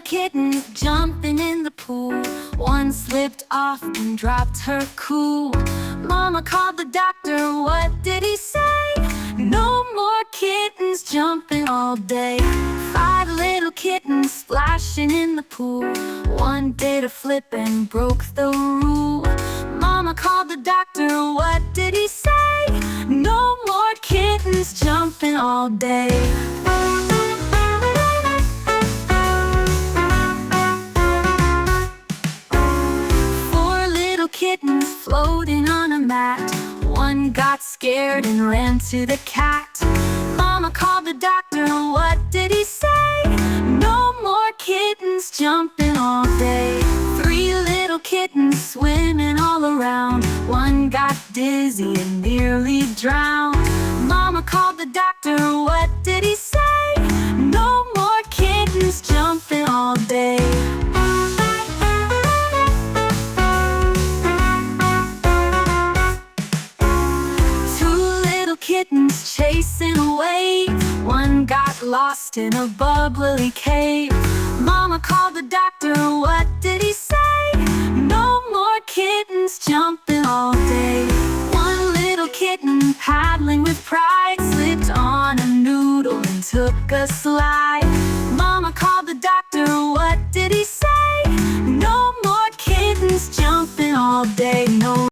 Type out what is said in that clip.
kittens jumping in the pool. One slipped off and dropped her cool. Mama called the doctor, what did he say? No more kittens jumping all day. 5 little kittens splashing in the pool. One did a flip and broke the rule. Mama called the doctor, what did he say? No more kittens jumping all day. Kittens floating on a mat. One got scared and ran to the cat. Mama called the doctor, what did he say? No more kittens jumping all day. 3 little kittens swimming all around. One got dizzy and nearly drowned. Mama called the doctor, what did he say? No more kittens jumping all day. Kittens chasing a wave. One got lost in a bubbly cave. Mama called the doctor, what did he say? No more kittens jumping all day. One little kitten paddling with pride slipped on a noodle and took a slide.